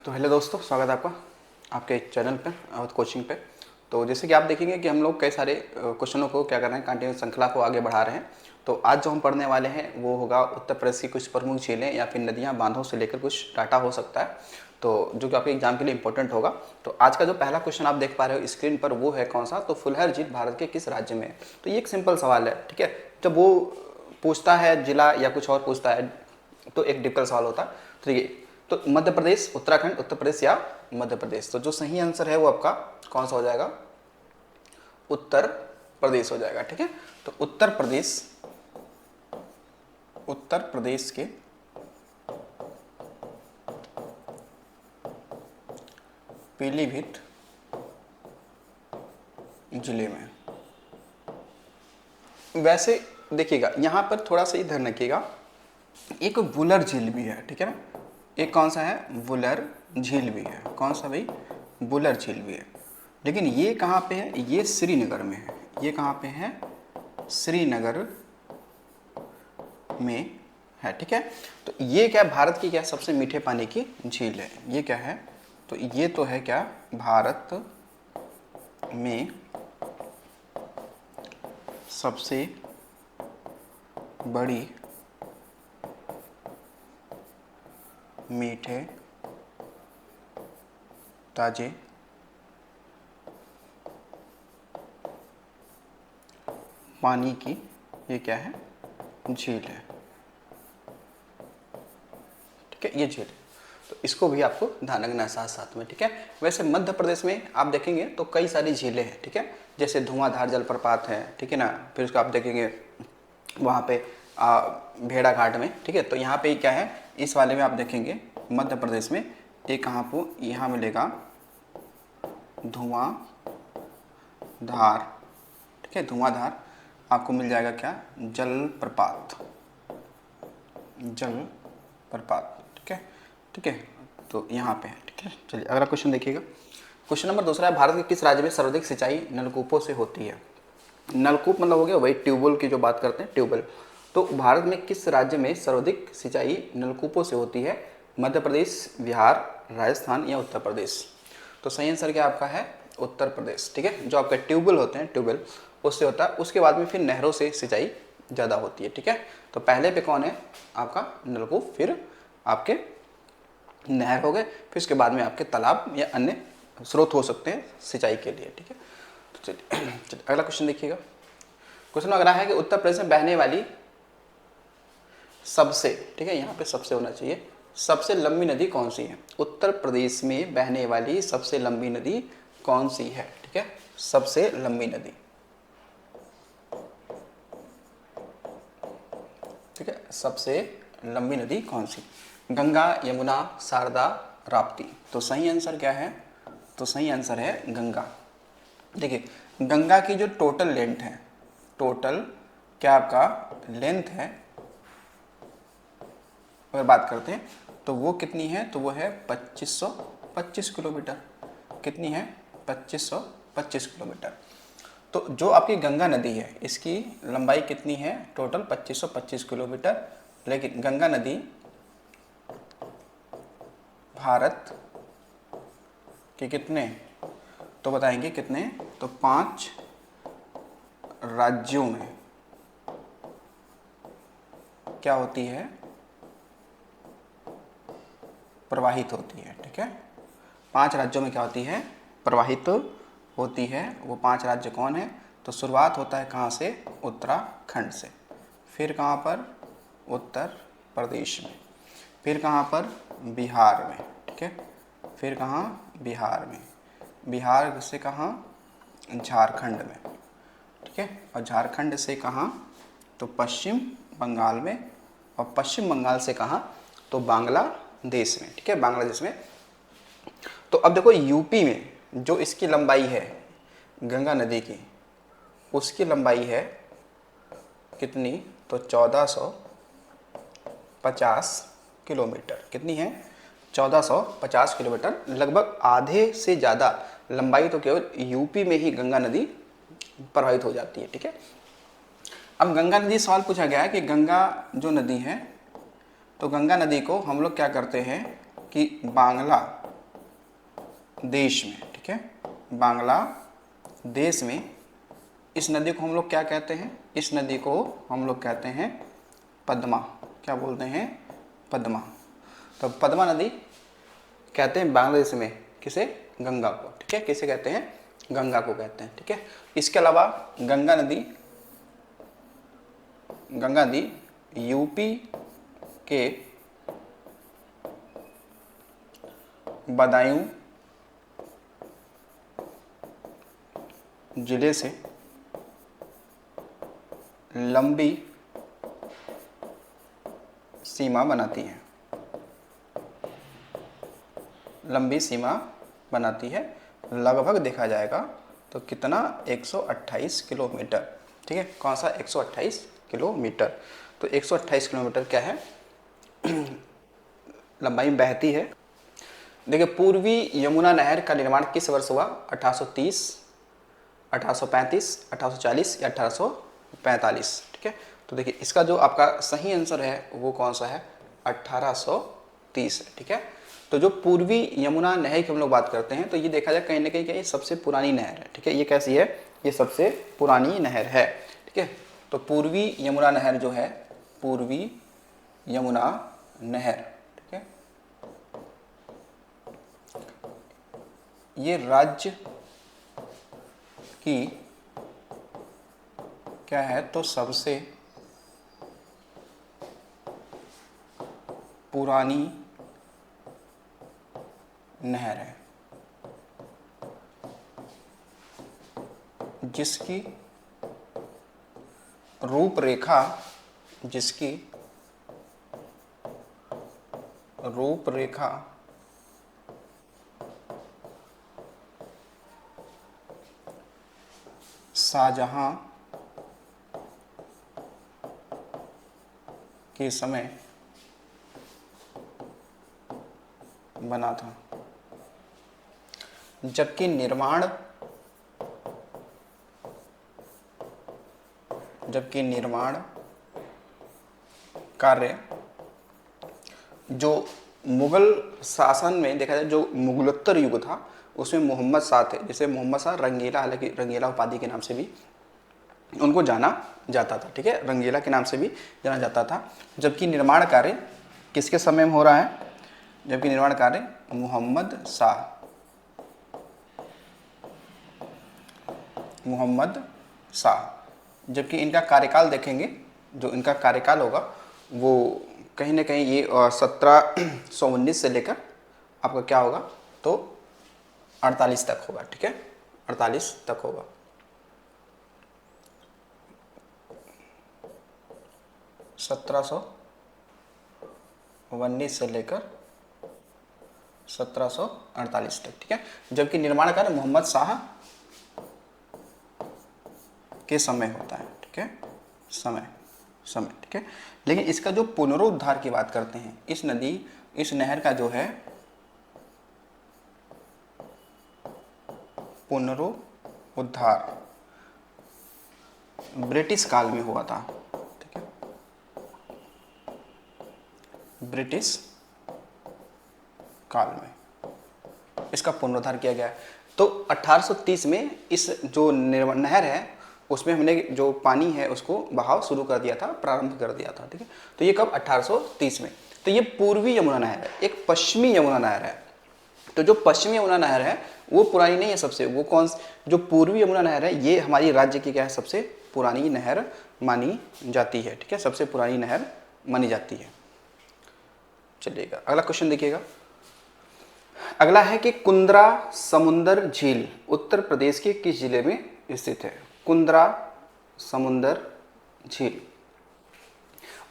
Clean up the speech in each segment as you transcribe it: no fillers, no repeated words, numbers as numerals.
तो हेलो दोस्तों, स्वागत है आपका आपके चैनल पे अवध कोचिंग पे। तो जैसे कि आप देखेंगे कि हम लोग कई सारे क्वेश्चनों को क्या कर रहे हैं, कंटिन्यू श्रृंखला को आगे बढ़ा रहे हैं। तो आज जो हम पढ़ने वाले हैं वो होगा उत्तर प्रदेश की कुछ प्रमुख झीलें या फिर नदियां, बांधों से लेकर कुछ डाटा हो सकता है, तो जो कि आपके एग्जाम के लिए इंपॉर्टेंट होगा। तो आज का जो पहला क्वेश्चन आप देख पा रहे हो स्क्रीन पर वो है कौन सा, तो फुलहर झील भारत के किस राज्य में है। तो ये एक सिंपल सवाल है, ठीक है। जब वो पूछता है जिला या कुछ और पूछता है तो एक डिफिकल्ट सवाल होता है। तो देखिए, तो मध्य प्रदेश, उत्तराखंड, उत्तर प्रदेश या मध्य प्रदेश। तो जो सही आंसर है वो आपका कौन सा हो जाएगा, उत्तर प्रदेश हो जाएगा, ठीक है। तो उत्तर प्रदेश के पीलीभीत जिले में। वैसे देखिएगा यहाँ पर थोड़ा सा ध्यान रखिएगा, एक वुलर झील भी है, ठीक है ना। एक कौन सा है, वुलर झील भी है। कौन सा भाई, वुलर झील भी है। लेकिन ये कहाँ पे है, ये श्रीनगर में है। ये कहाँ पे है, श्रीनगर में है, ठीक है। तो ये क्या, भारत की क्या सबसे मीठे पानी की झील है। ये क्या है, तो ये तो है क्या, भारत में सबसे बड़ी मीठे ताजे पानी की ये क्या है, झील है, ठीक है। ये झील है, तो इसको भी आपको ध्यान रखना है साथ साथ में, ठीक है। वैसे मध्य प्रदेश में आप देखेंगे तो कई सारी झीलें हैं, ठीक है। जैसे धुआंधार जलप्रपात है, ठीक है ना। फिर उसको आप देखेंगे वहाँ पे भेड़ा घाट में, ठीक है। तो यहाँ पे क्या है, इस वाले में आप देखेंगे मध्य प्रदेश में एक कहाँ को यहाँ मिलेगा, धुआंधार, ठीक है। धुआंधार आपको मिल जाएगा क्या, जलप्रपात, ठीक है, ठीक है। तो यहाँ पे है, ठीक है। चलिए अगला क्वेश्चन देखिएगा। क्वेश्चन नंबर दूसरा है, भारत के किस राज्य में सर्वाधिक सिंचाई नलकूपों से होती है। नलकूप मतलब हो गया वही ट्यूबवेल की जो बात करते हैं, ट्यूबवेल। तो भारत में किस राज्य में सर्वाधिक सिंचाई नलकूपों से होती है, मध्य प्रदेश, बिहार, राजस्थान या उत्तर प्रदेश। तो सही आंसर क्या आपका है, उत्तर प्रदेश, ठीक है। जो आपके ट्यूबवेल होते हैं, ट्यूबवेल उससे होता है, उसके बाद में फिर नहरों से सिंचाई ज़्यादा होती है, ठीक है। तो पहले पे कौन है आपका, नलकूप, फिर आपके नहर हो गए, फिर उसके बाद में आपके तालाब या अन्य स्रोत हो सकते हैं सिंचाई के लिए, ठीक है। तो चलिए अगला क्वेश्चन देखिएगा। क्वेश्चन अगला है कि उत्तर प्रदेश में बहने वाली सबसे, ठीक है, यहाँ पे सबसे होना चाहिए, सबसे लंबी नदी कौन सी है। उत्तर प्रदेश में बहने वाली सबसे लंबी नदी कौन सी है, ठीक है। सबसे लंबी नदी, ठीक है, सबसे लंबी नदी कौन सी, गंगा, यमुना, शारदा, राप्ती। तो सही आंसर क्या है, तो सही आंसर है गंगा। देखिए गंगा की जो टोटल लेंथ है, टोटल क्या आपका लेंथ है, अगर बात करते हैं तो वो कितनी है, तो वो है 2525 किलोमीटर। कितनी है, 2525 किलोमीटर। तो जो आपकी गंगा नदी है इसकी लंबाई कितनी है, टोटल 2525 किलोमीटर। लेकिन गंगा नदी भारत के कितने, तो बताएंगे कितने, तो 5 राज्यों में क्या होती है, प्रवाहित होती है, ठीक है। 5 राज्यों में क्या होती है, प्रवाहित होती है। वो 5 राज्य कौन है, तो शुरुआत होता है कहाँ से, उत्तराखंड से, फिर कहाँ पर, उत्तर प्रदेश में, फिर कहाँ पर, बिहार में, ठीक है, फिर कहाँ, बिहार में, बिहार से कहाँ, झारखंड में, ठीक है, और झारखंड से कहाँ, तो पश्चिम बंगाल में, और पश्चिम बंगाल से कहाँ, तो बांग्लादेश में, ठीक है, बांग्लादेश में। तो अब देखो यूपी में जो इसकी लंबाई है गंगा नदी की, उसकी लंबाई है कितनी, तो 1450 किलोमीटर। कितनी है, 1450 किलोमीटर। लगभग आधे से ज़्यादा लंबाई तो केवल यूपी में ही गंगा नदी प्रभावित हो जाती है, ठीक है। अब गंगा नदी सवाल पूछा गया है कि गंगा जो नदी है, तो गंगा नदी को हम लोग क्या करते हैं कि देश में, ठीक है, बांग्लादेश में इस नदी को हम लोग क्या कहते हैं? इस नदी को हम लोग कहते हैं पद्मा। क्या बोलते हैं? पद्मा। तो पद्मा नदी कहते हैं बांग्लादेश में किसे? गंगा को, ठीक है। किसे कहते हैं? गंगा को कहते हैं, ठीक है। इसके अलावा गंगा नदी यूपी के बदायूं जिले से लंबी सीमा बनाती है। लंबी सीमा बनाती है, लगभग देखा जाएगा तो कितना? 128 किलोमीटर, ठीक है। कौन सा? 128 किलोमीटर। तो 128 किलोमीटर क्या है? लंबाई में बहती है। देखिए, पूर्वी यमुना नहर का निर्माण किस वर्ष हुआ? 1830, 1835, 1840 या 1845, ठीक है। तो देखिए, इसका जो आपका सही आंसर है वो कौन सा है? 1830, ठीक है। तो जो पूर्वी यमुना नहर की हम लोग बात करते हैं तो ये देखा जाए कहीं ना कहीं क्या, ये सबसे पुरानी नहर है, ठीक है। ये कैसी है? ये सबसे पुरानी नहर है, ठीक है। तो पूर्वी यमुना नहर जो है, पूर्वी यमुना नहर, ठीक है, ये राज्य की क्या है? तो सबसे पुरानी नहर है, जिसकी रूपरेखा शाहजहां के समय बना था, जबकि निर्माण कार्य जो मुगल शासन में देखा जाए, जो मुगलोत्तर युग था उसमें मोहम्मद शाह थे, जैसे मोहम्मद शाह रंगीला, हालांकि रंगीला उपाधि के नाम से भी उनको जाना जाता था, ठीक है, रंगीला के नाम से भी जाना जाता था। जबकि निर्माण कार्य किसके समय में हो रहा है? जबकि निर्माण कार्य मोहम्मद शाह, जबकि इनका कार्यकाल देखेंगे, जो इनका कार्यकाल होगा वो कहीं ना कहीं ये 1719 से लेकर आपका क्या होगा? तो 48 तक होगा, ठीक है, 48 तक होगा। 1719 से लेकर 1748 तक, ठीक है। जबकि निर्माण कार्य मोहम्मद शाह के समय होता है, ठीक है, समय, ठीक है। लेकिन इसका जो पुनरुद्धार की बात करते हैं, इस नहर का जो है पुनरुद्धार ब्रिटिश काल में हुआ था, ठीक है, ब्रिटिश काल में इसका पुनरुद्धार किया गया है। तो 1830 में इस जो नहर है उसमें हमने जो पानी है उसको बहाव शुरू कर दिया था, प्रारंभ कर दिया था, ठीक है। तो ये कब? 1830 में। तो ये पूर्वी यमुना नहर है, एक पश्चिमी यमुना नहर है। तो जो पश्चिमी यमुना नहर है वो पुरानी नहीं है सबसे, वो कौन? जो पूर्वी यमुना नहर है ये हमारी राज्य की क्या है? सबसे पुरानी नहर मानी जाती है, ठीक है, सबसे पुरानी नहर मानी जाती है। चलिएगा, अगला क्वेश्चन देखिएगा। अगला है कि कुंद्रा समुंदर झील उत्तर प्रदेश के किस जिले में स्थित है? कुंद्रा समुंदर झील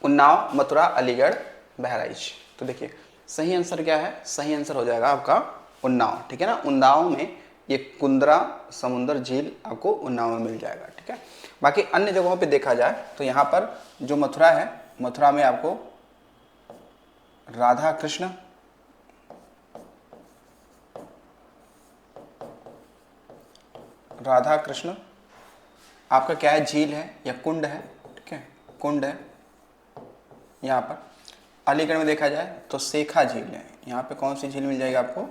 उन्नाव, मथुरा, अलीगढ़, बहराइच। तो देखिए, सही आंसर क्या है? सही आंसर हो जाएगा आपका उन्नाव, ठीक है ना। उन्नाव में ये कुंद्रा समुंदर झील आपको उन्नाव में मिल जाएगा, ठीक है। बाकी अन्य जगहों पे देखा जाए तो यहाँ पर जो मथुरा है, मथुरा में आपको राधा कृष्ण आपका क्या है? झील है या कुंड है, ठीक है, कुंड है यहाँ पर। अलीगढ़ में देखा जाए तो शेखा झील है। यहाँ पे कौन सी झील मिल जाएगी आपको?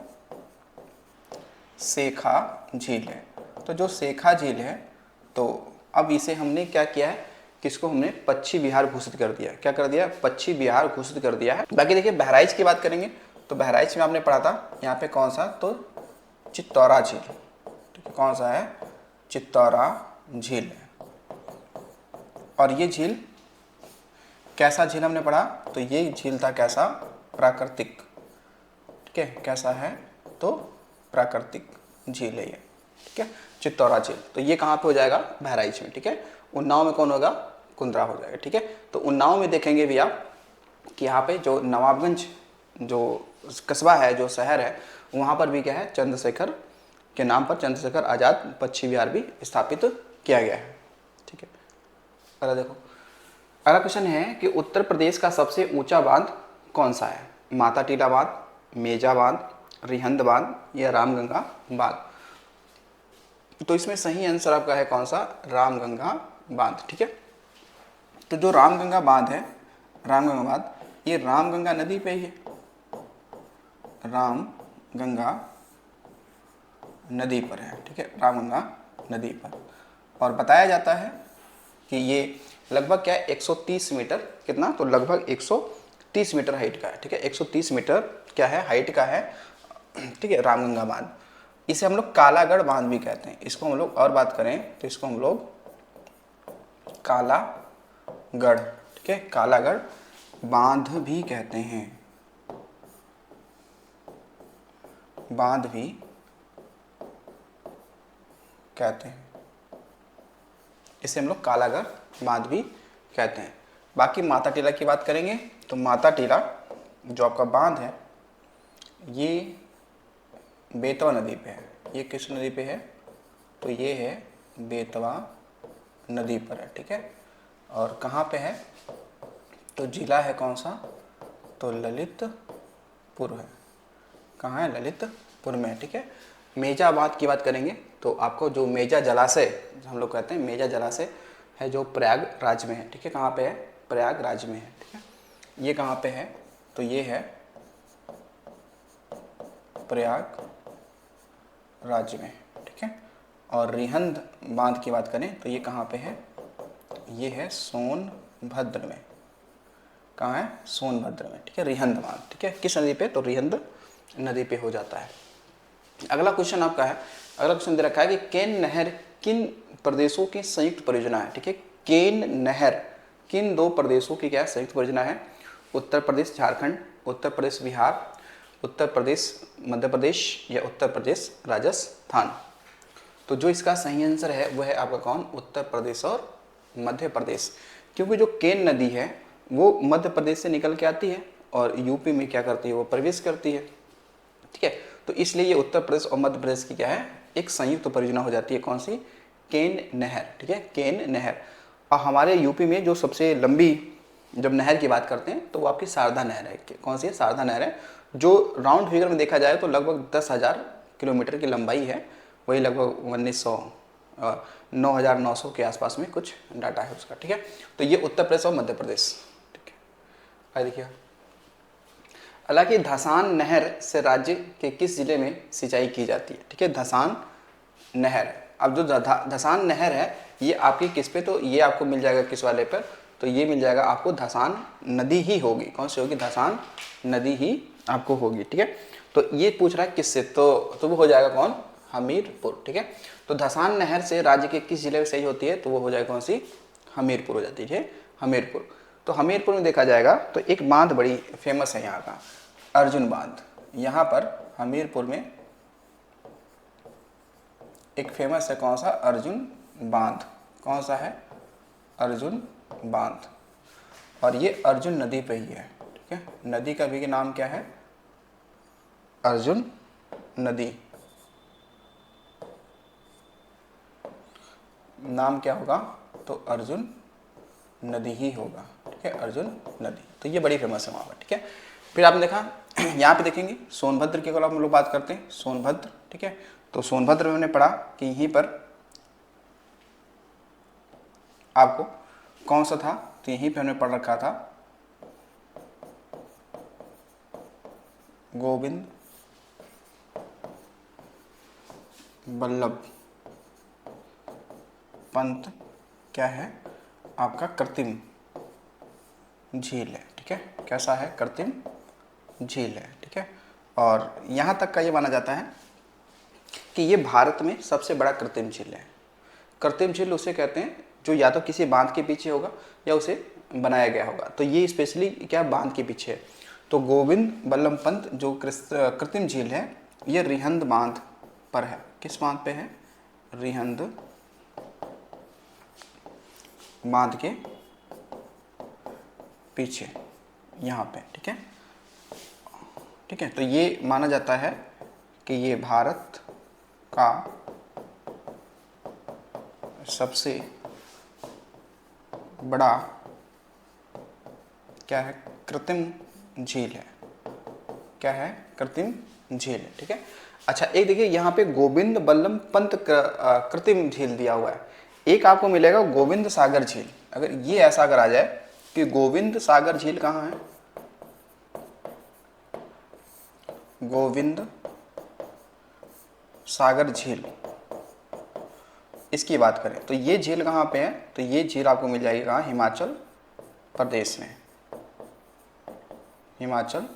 सेखा झील है। तो जो सेखा झील है, तो अब इसे हमने क्या किया है, किसको हमने पश्चिम बिहार घोषित कर दिया। क्या कर दिया? पश्चिम बिहार घोषित कर दिया है। बाकी देखिए बहराइच की बात करेंगे तो बहराइच में आपने पढ़ा था यहाँ पे कौन सा, तो चित्तौरा झील। ठीक है, कौन सा है? चित्तौरा झील है। और ये झील कैसा झील हमने पढ़ा, तो ये झील था कैसा? प्राकृतिक। ठीक है, कैसा है? तो प्राकृतिक झील है ये। ठीक है, चित्तौरा झील। तो ये कहाँ पे हो जाएगा? बहराइच में। ठीक है, उन्नाव में कौन होगा? कुंद्रा हो जाएगा। ठीक है, तो उन्नाव में देखेंगे भी आप कि यहाँ पे जो नवाबगंज जो कस्बा है, जो शहर है, वहाँ पर भी क्या है? चंद्रशेखर के नाम पर चंद्रशेखर आज़ाद पश्चिम बिहार भी स्थापित किया गया है। ठीक है, अगला देखो, अगला क्वेश्चन है कि उत्तर प्रदेश का सबसे ऊंचा बांध कौन सा है? माता टीला बांध, मेजा बांध, रिहंद बांध या रामगंगा बांध? तो इसमें सही आंसर आपका है कौन सा? रामगंगा बांध। ठीक है, तो जो रामगंगा बांध है, रामगंगा बांध, ये रामगंगा नदी पे ही है। रामगंगा नदी पर है। ठीक है, रामगंगा नदी पर। और बताया जाता है कि ये लगभग क्या है? 130 मीटर, कितना? तो लगभग 130 मीटर हाइट का है। ठीक है, 130 मीटर क्या है? हाइट का है। ठीक है, रामगंगा बांध। इसे हम लोग कालागढ़ बांध भी कहते हैं। इसको हम लोग और बात करें तो इसको हम लोग कालागढ़, ठीक है, कालागढ़ बांध भी कहते हैं। बांध भी कहते हैं, इसे हम लोग कालागढ़ बांध भी कहते हैं। बाकी माता टीला की बात करेंगे तो माता टीला जो आपका बांध है, ये बेतवा नदी पे है। ये किस नदी पे है? तो ये है बेतवा नदी पर है। ठीक है, और कहाँ पे है? तो जिला है कौन सा? तो ललितपुर है। कहाँ है? ललितपुर में। ठीक है, मेजा बांध की बात करेंगे तो आपको जो मेजा जलाशय हम लोग कहते हैं, मेजा जलाशय है जो प्रयागराज में है। ठीक है, कहाँ पे है? प्रयागराज में है। ठीक है, ये कहाँ पे है? तो ये है प्रयागराज में। ठीक है, और रिहंद बांध की बात करें तो ये कहाँ पे है? ये है सोनभद्र में। कहाँ है? सोनभद्र में। ठीक है, रिहंद बांध। ठीक है, किस नदी पे? तो रिहंद नदी पे हो जाता है। अगला क्वेश्चन आपका है, अगला क्वेश्चन दे रखा है कि केन नहर किन प्रदेशों की संयुक्त परियोजना है? ठीक है, केन नहर किन दो प्रदेशों की क्या संयुक्त परियोजना है? उत्तर प्रदेश झारखंड, उत्तर प्रदेश बिहार, उत्तर प्रदेश मध्य प्रदेश या उत्तर प्रदेश राजस्थान? तो जो इसका सही आंसर है वह है आपका कौन? उत्तर प्रदेश और मध्य प्रदेश। क्योंकि जो केन नदी है वो मध्य प्रदेश से निकल के आती है और यूपी में क्या करती है? वो प्रवेश करती है। ठीक है, तो इसलिए ये उत्तर प्रदेश और मध्य प्रदेश की क्या है? एक संयुक्त परियोजना हो जाती है। कौन सी? केन नहर। ठीक है, केन नहर। और हमारे यूपी में जो सबसे लंबी जब नहर की बात करते हैं तो वो आपकी शारदा नहर है। कौन सी है? शारदा नहर है, जो राउंड फिगर में देखा जाए तो लगभग 10,000 किलोमीटर की लंबाई है। वही लगभग 9,900 के आसपास में कुछ डाटा है उसका। ठीक है, तो ये उत्तर प्रदेश और मध्य प्रदेश। ठीक है, आइए देखिए, हालांकि धसान नहर से राज्य के किस जिले में सिंचाई की जाती है? ठीक है, धसान नहर। अब जो धसान नहर है ये आपकी किस पे? तो ये आपको मिल जाएगा किस वाले पर? तो ये मिल जाएगा आपको धसान नदी ही होगी। कौन सी होगी? धसान नदी ही आपको होगी। ठीक है, तो ये पूछ रहा है किससे? तो वो हो जाएगा कौन? हमीरपुर। ठीक है, तो धसान नहर से राज्य के किस जिले में सही होती है? तो वो हो जाएगा कौन सी? हमीरपुर हो जाती है। हमीरपुर। तो हमीरपुर में देखा जाएगा तो एक बांध बड़ी फेमस है यहाँ का, अर्जुन बांध। यहाँ पर हमीरपुर में एक फेमस है कौन सा? अर्जुन बांध। कौन सा है? अर्जुन बांध। और ये अर्जुन नदी पे ही है। ठीक है, नदी का भी नाम क्या है? अर्जुन नदी। नाम क्या होगा? तो अर्जुन नदी ही होगा। ठीक है, अर्जुन नदी। तो ये बड़ी फेमस है वहाँ पर। ठीक है, फिर आपने देखा यहाँ पे देखेंगे सोनभद्र की अगर हम लोग बात करते हैं, सोनभद्र। ठीक है, तो सोनभद्र में हमने पढ़ा कि यहीं पर आपको कौन सा था? तो यहीं पे हमने पढ़ रखा था गोविंद वल्लभ पंत क्या है आपका कृत्रिम झील है, ठीक है। कैसा है? कृत्रिम झील है, ठीक है। और यहाँ तक का ये माना जाता है कि ये भारत में सबसे बड़ा कृत्रिम झील है। कृत्रिम झील उसे कहते हैं जो या तो किसी बांध के पीछे होगा या उसे बनाया गया होगा। तो ये स्पेशली क्या बांध के पीछे है। तो गोविंद बल्लभ पंत जो कृत्रिम झील है ये रिहंद बांध पर है। किस बांध पे है? रिहंद बांध के पीछे यहाँ पे, ठीक है, ठीक है। तो ये माना जाता है कि ये भारत का सबसे बड़ा क्या है? कृत्रिम झील है। क्या है? कृत्रिम झील है, ठीक है। अच्छा, एक देखिए यहाँ पे गोविंद बल्लभ पंत कृत्रिम झील दिया हुआ है। एक आपको मिलेगा गोविंद सागर झील। अगर ये ऐसा अगर आ जाए कि गोविंद सागर झील कहाँ है, गोविंद सागर झील, इसकी बात करें तो ये झील कहाँ पे है? तो ये झील आपको मिल जाएगी कहाँ? हिमाचल प्रदेश में, हिमाचल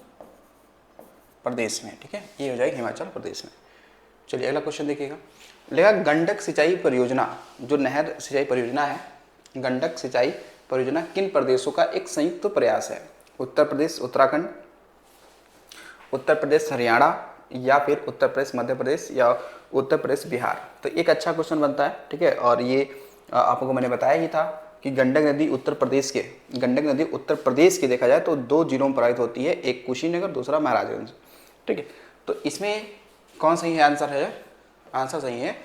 प्रदेश में, ठीक है। ये हो जाएगी हिमाचल प्रदेश में। चलिए अगला क्वेश्चन देखिएगा। लेगा गंडक सिंचाई परियोजना, जो नहर सिंचाई परियोजना है, गंडक सिंचाई परियोजना किन प्रदेशों का एक संयुक्त प्रयास है? उत्तर प्रदेश उत्तराखंड, उत्तर प्रदेश हरियाणा, या फिर उत्तर प्रदेश मध्य प्रदेश, या उत्तर प्रदेश बिहार। तो एक अच्छा क्वेश्चन बनता है, ठीक है। और ये आपको मैंने बताया ही था कि गंडक नदी उत्तर प्रदेश के, गंडक नदी उत्तर प्रदेश की देखा जाए तो दो जिलों में प्रवाहित होती है, एक कुशीनगर, दूसरा महाराजगंज, ठीक है। तो इसमें कौन सही है आंसर है? आंसर सही है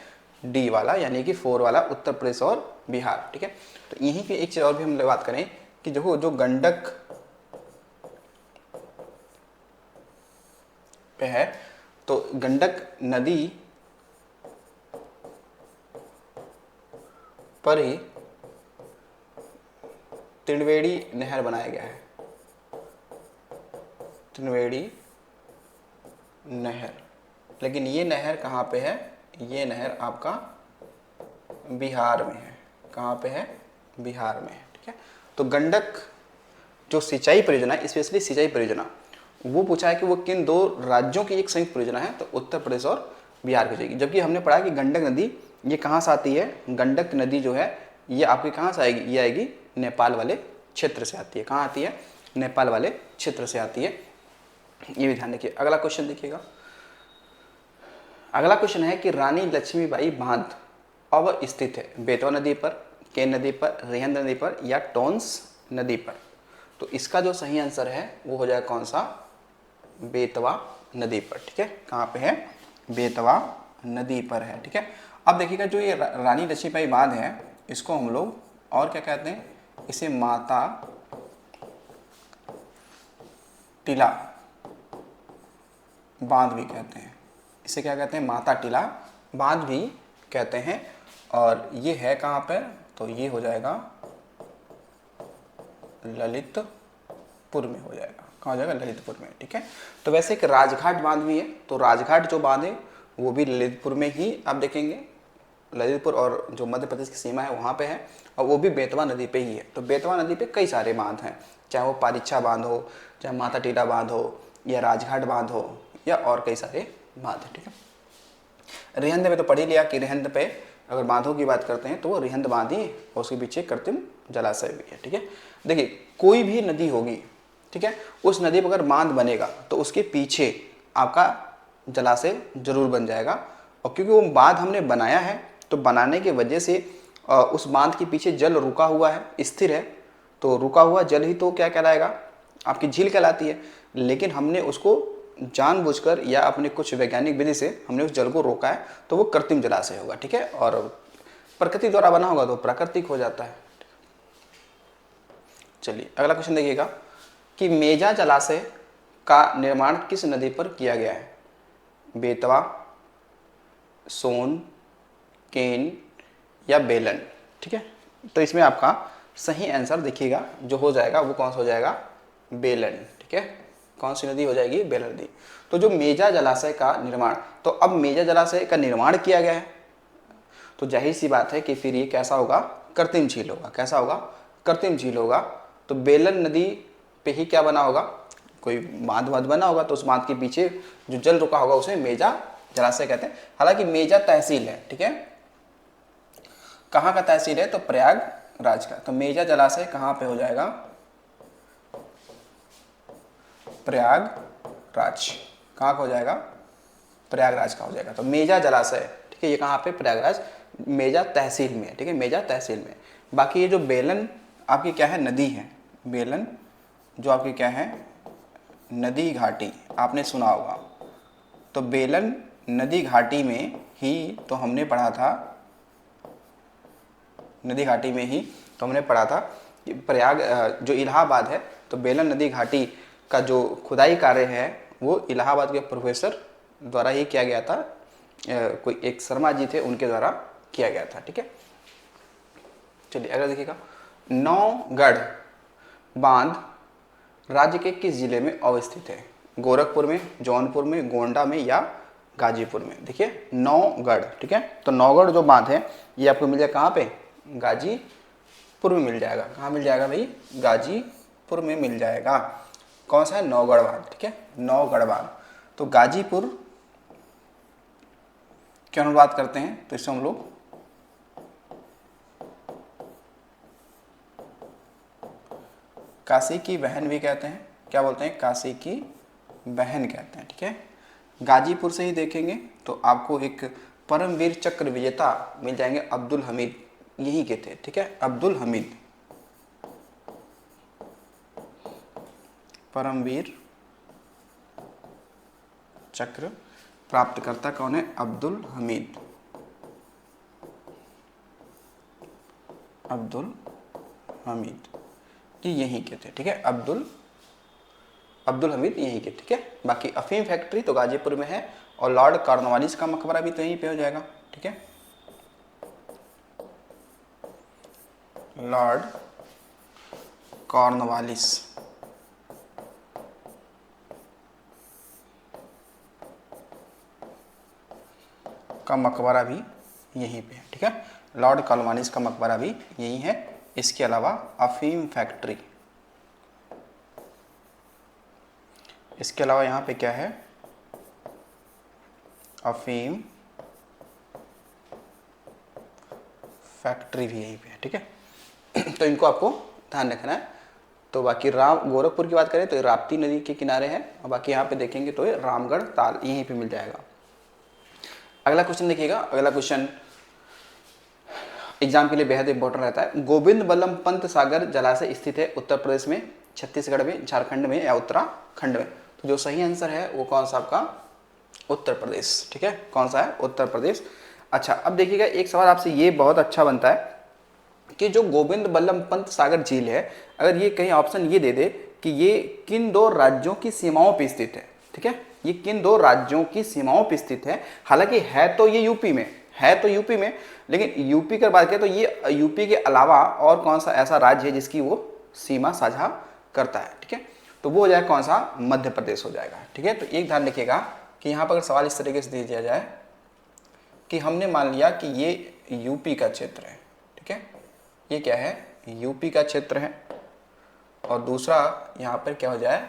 डी वाला, यानी कि 4 वाला, उत्तर प्रदेश और बिहार, ठीक है। तो यहीं पे एक चीज़ और भी हम बात करें कि जो गंडक पे है, तो गंडक नदी पर ही त्रिवेणी नहर बनाया गया है, त्रिवेणी नहर। लेकिन ये नहर कहाँ पे है? ये नहर आपका बिहार में है। कहाँ पे है? बिहार में है, ठीक है। तो गंडक जो सिंचाई परियोजना, स्पेशली सिंचाई परियोजना, वो पूछा है कि वो किन दो राज्यों की एक संयुक्त परियोजना है, तो उत्तर प्रदेश और बिहार की जाएगी। जबकि हमने पढ़ा कि गंडक नदी ये कहाँ से आती है? गंडक नदी जो है ये आपकी कहाँ से आएगी? ये आएगी नेपाल वाले क्षेत्र से आती है। कहाँ आती है? नेपाल वाले क्षेत्र से आती है, ये भी ध्यान रखिए। अगला क्वेश्चन देखिएगा। अगला क्वेश्चन है कि रानी लक्ष्मीबाई बांध अब स्थित है बेतवा नदी पर, केन नदी पर, रिहंद नदी पर, या टोंस नदी पर। तो इसका जो सही आंसर है वो हो जाएगा कौन सा? बेतवा नदी पर, ठीक है। कहाँ पे है? बेतवा नदी पर है, ठीक है। अब देखिएगा जो ये रानी लक्ष्मीबाई बांध है, इसको हम लोग और क्या कहते हैं? इसे माता टीला बांध भी कहते हैं। इसे क्या कहते हैं? माता टीला बांध भी कहते हैं। और ये है कहाँ पर? तो ये हो जाएगा ललितपुर में हो जाएगा। कहाँ हो जाएगा? ललितपुर में, ठीक है। तो वैसे एक राजघाट बांध भी है, तो राजघाट जो बांध है वो भी ललितपुर में ही आप देखेंगे। ललितपुर और जो मध्य प्रदेश की सीमा है वहाँ पे है, और वो भी बेतवा नदी पे ही है। तो बेतवा नदी पे कई सारे बांध हैं, चाहे वो पारिच्छा बांध हो, चाहे माता टीला बांध हो, या राजघाट बांध हो, या और कई सारे बांध है, ठीक है। रिहंद में तो पढ़ ही लिया कि रिहंद पे अगर बांधों की बात करते हैं तो वो रिहंद बांध ही, और उसके पीछे कृत्रिम जलाशय भी है, ठीक है। देखिए कोई भी नदी होगी, ठीक है, उस नदी पर अगर बांध बनेगा तो उसके पीछे आपका जलाशय जरूर बन जाएगा। और क्योंकि वो बांध हमने बनाया है तो बनाने की वजह से उस बांध के पीछे जल रुका हुआ है, स्थिर है, तो रुका हुआ जल ही तो क्या कहलाएगा? आपकी झील कहलाती है। लेकिन हमने उसको जानबूझकर या अपने कुछ वैज्ञानिक विधि से हमने उस जल को रोका है, तो वो कृत्रिम जलाशय होगा, ठीक है। और प्रकृति द्वारा बना होगा तो प्राकृतिक हो जाता है। चलिए अगला क्वेश्चन देखिएगा कि मेजा जलाशय का निर्माण किस नदी पर किया गया है? बेतवा, सोन, केन, या बेलन, ठीक है। तो इसमें आपका सही आंसर देखिएगा जो हो जाएगा वो कौन सा हो जाएगा? बेलन, ठीक है। कौन सी नदी हो जाएगी? बेलन नदी। तो जो मेजा जलाशय का निर्माण, तो अब मेजा जलाशय का निर्माण किया गया है, तो जाहिर सी बात है कि फिर ये कैसा होगा? कृत्रिम झील होगा। कैसा होगा? कृत्रिम झील होगा। तो बेलन नदी पे ही क्या बना होगा? कोई बांध वाध बना होगा, तो उस बांध के पीछे जो जल रुका होगा उसे मेजा जलाशय कहते हैं। हालांकि मेजा तहसील है, ठीक है, कहाँ का तहसील है? तो प्रयागराज का। तो मेजा जलाशय कहाँ पे हो जाएगा? प्रयागराज। कहाँ का हो जाएगा? प्रयागराज का हो जाएगा। तो मेजा जलाशय, ठीक है, ये कहाँ पे? प्रयागराज, मेजा तहसील में, ठीक है, मेजा तहसील में। बाकी ये जो बेलन आपकी क्या है? नदी है। बेलन जो आपकी क्या है? नदी घाटी, आपने सुना होगा। तो बेलन नदी घाटी में ही तो हमने पढ़ा था, नदी घाटी में ही तो हमने पढ़ा था कि प्रयाग जो इलाहाबाद है, तो बेलन नदी घाटी का जो खुदाई कार्य है वो इलाहाबाद के प्रोफेसर द्वारा ही किया गया था। कोई एक शर्मा जी थे, उनके द्वारा किया गया था, ठीक है। चलिए अगला देखिएगा, नौगढ़ बांध राज्य के किस जिले में अवस्थित है? गोरखपुर में, जौनपुर में, गोंडा में या गाजीपुर में? देखिए नौगढ़, ठीक है, तो नौगढ़ जो बांध है ये आपको मिल जाएगा कहाँ पे? गाजीपुर में मिल जाएगा। कहाँ मिल जाएगा भाई? गाजीपुर में मिल जाएगा। कौन सा है? नौगढ़ बांध, ठीक है, नौगढ़ बांध। तो गाजीपुर की हम बात करते हैं तो इससे हम लोग काशी की बहन भी कहते हैं। क्या बोलते हैं? काशी की बहन कहते हैं, ठीक है। गाजीपुर से ही देखेंगे तो आपको एक परमवीर चक्र विजेता मिल जाएंगे, अब्दुल हमीद, यही के थे, ठीक है, अब्दुल हमीद। परमवीर चक्र प्राप्तकर्ता कौन है? अब्दुल हमीद, अब्दुल हमीद, ये यहीं के थे, ठीक है, अब्दुल हमीद यहीं के, ठीक है। बाकी अफीम फैक्ट्री तो गाजीपुर में है, और लॉर्ड कॉर्नवालिस का मकबरा भी तो यहीं पे हो जाएगा, ठीक है। लॉर्ड कॉर्नवालिस का मकबरा भी यहीं पे है, ठीक है, लॉर्ड कॉर्नवालिस का मकबरा भी यहीं है। इसके अलावा अफीम फैक्ट्री, इसके अलावा यहाँ पे क्या है? अफीम फैक्ट्री भी यहीं पे है, ठीक है। तो इनको आपको ध्यान रखना है। तो बाकी गोरखपुर की बात करें तो ये राप्ती नदी के किनारे है, और बाकी यहाँ पे देखेंगे तो ये रामगढ़ ताल यहीं पे मिल जाएगा। अगला क्वेश्चन देखिएगा, अगला क्वेश्चन एग्जाम के लिए बेहद इंपॉर्टेंट रहता है। गोविंद बल्लभ पंत सागर जलाशय स्थित है उत्तर प्रदेश में, छत्तीसगढ़ में, झारखंड में या उत्तराखंड में? तो जो सही आंसर है वो कौन सा आपका? उत्तर प्रदेश, ठीक है, कौन सा है? उत्तर प्रदेश। अच्छा अब देखिएगा, एक सवाल आपसे ये बहुत अच्छा बनता है कि जो गोविंद बल्लभ पंत सागर झील है, अगर ये कहीं ऑप्शन ये दे दे कि ये किन दो राज्यों की सीमाओं पर स्थित है, ठीक है, ये किन दो राज्यों की सीमाओं पर स्थित है? हालांकि है तो ये यूपी में, है तो यूपी में, लेकिन यूपी की बात करें तो ये यूपी के अलावा और कौन सा ऐसा राज्य है जिसकी वो सीमा साझा करता है, ठीक है, तो वो हो जाएगा कौन सा? मध्य प्रदेश हो जाएगा, ठीक है। तो एक ध्यान रखिएगा कि यहाँ पर अगर सवाल इस तरीके से दे दिया जाए कि हमने मान लिया कि ये यूपी का क्षेत्र है, ठीक है, ये क्या है? यूपी का क्षेत्र है, और दूसरा यहाँ पर क्या हो जाए?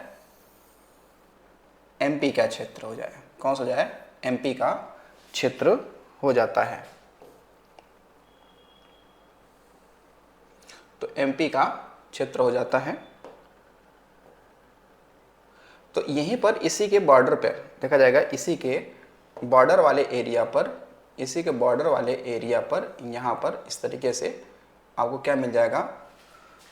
एमपी का क्षेत्र हो जाए। कौन सा हो जाए? एमपी का क्षेत्र हो जाता है। तो एमपी का क्षेत्र हो जाता है। तो यहीं पर इसी के बॉर्डर पर देखा जाएगा, इसी के बॉर्डर वाले एरिया पर, इसी के बॉर्डर वाले एरिया पर यहाँ पर इस तरीके से आपको क्या मिल जाएगा?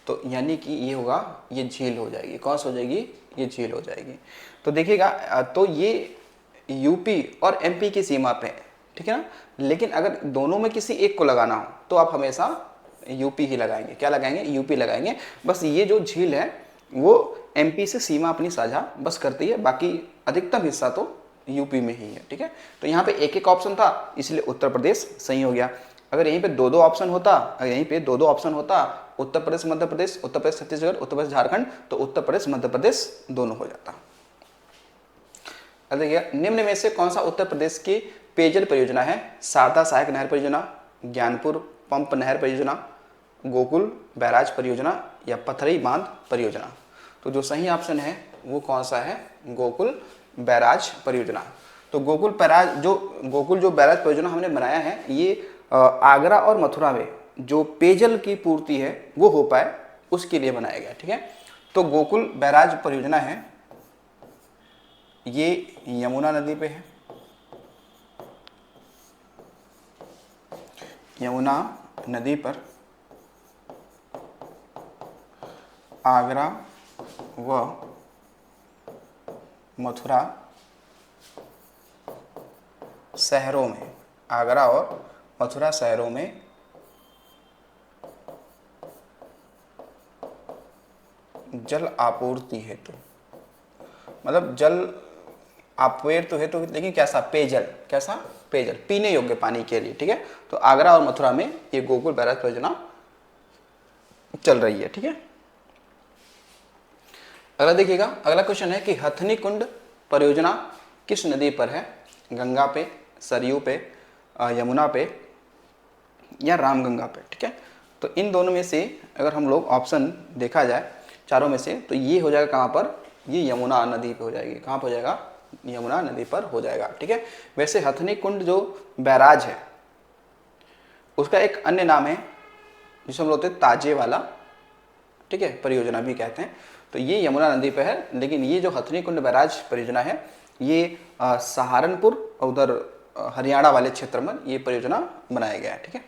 तो यानी कि ये होगा, ये झील हो जाएगी। कौन सी हो जाएगी? ये झील हो जाएगी। तो देखिएगा, तो ये यूपी और एमपी की सीमा पे है, ठीक है ना, लेकिन अगर दोनों में किसी एक को लगाना हो तो आप हमेशा यूपी ही लगाएंगे। क्या लगाएंगे? यूपी लगाएंगे। बस ये जो झील है वो एमपी से सीमा अपनी साझा बस करती है, बाकी अधिकतम हिस्सा तो यूपी में ही है, ठीक है। तो यहाँ पे एक एक ऑप्शन था, इसलिए उत्तर प्रदेश सही हो गया। अगर यहीं पे दो दो ऑप्शन होता, अगर यहीं पे दो दो ऑप्शन होता, उत्तर प्रदेश मध्य प्रदेश, उत्तर प्रदेश छत्तीसगढ़, उत्तर प्रदेश झारखंड, तो उत्तर प्रदेश मध्य प्रदेश दोनों हो जाता। अब देखिए, निम्न में से कौन सा उत्तर प्रदेश की पेयजल परियोजना है? शारदा सहायक नहर परियोजना, ज्ञानपुर पंप नहर परियोजना, गोकुल बैराज परियोजना या पथरई बांध परियोजना? तो जो सही ऑप्शन है वो कौन सा है? गोकुल बैराज परियोजना। तो गोकुल बैराज परियोजना हमने बनाया है, ये आगरा और मथुरा में जो पेयजल की पूर्ति है वो हो पाए उसके लिए बनाया गया। ठीक है, तो गोकुल बैराज परियोजना है, ये यमुना नदी पे है। यमुना नदी पर आगरा व मथुरा शहरों में, आगरा और मथुरा शहरों में जल आपूर्ति हेतु, मतलब जल आपूर्ति तो है तो, लेकिन कैसा? पेयजल। कैसा? पेयजल, पीने योग्य पानी के लिए। ठीक है, तो आगरा और मथुरा में ये गोकुल बैराज परियोजना चल रही है। ठीक है, अगला देखिएगा, अगला क्वेश्चन है कि हथनी कुंड परियोजना किस नदी पर है? गंगा पे, सरयू पे, यमुना पे या रामगंगा पे? ठीक है, तो इन दोनों में से अगर हम लोग ऑप्शन देखा जाए चारों में से, तो ये हो जाएगा कहाँ पर? ये यमुना नदी पे हो जाएगी। कहाँ पर हो जाएगा? यमुना नदी पर हो जाएगा। ठीक है, वैसे हथनी कुंड जो बैराज है उसका एक अन्य नाम है जिसे हम बोलते हैं ताजे वाला, ठीक है, परियोजना भी कहते हैं। तो ये यमुना नदी पे है, लेकिन ये जो हथनी कुंड बैराज परियोजना है ये सहारनपुर और उधर हरियाणा वाले क्षेत्र में ये परियोजना बनाया गया है। ठीक है,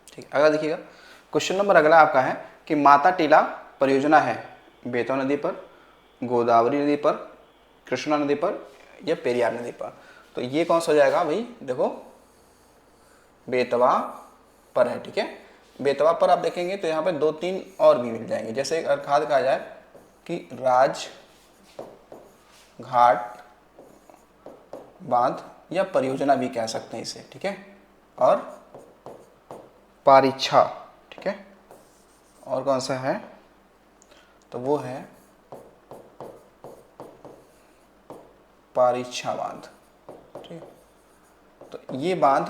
ठीक, अगला देखिएगा, क्वेश्चन नंबर अगला आपका है कि माता टीला परियोजना है बेतवा नदी पर, गोदावरी नदी पर, कृष्णा नदी पर या पेरियार नदी पर? तो ये कौन सा हो जाएगा भाई? देखो, बेतवा पर है। ठीक है, बेतवा पर आप देखेंगे तो यहाँ पे 2-3 और भी मिल जाएंगे, जैसे एक अर्थात कहा जाए कि राज घाट बांध या परियोजना भी कह सकते हैं इसे। ठीक है, और पारिछा। ठीक है, और कौन सा है? तो वो है पारिछा बांध। ठीक, तो ये बांध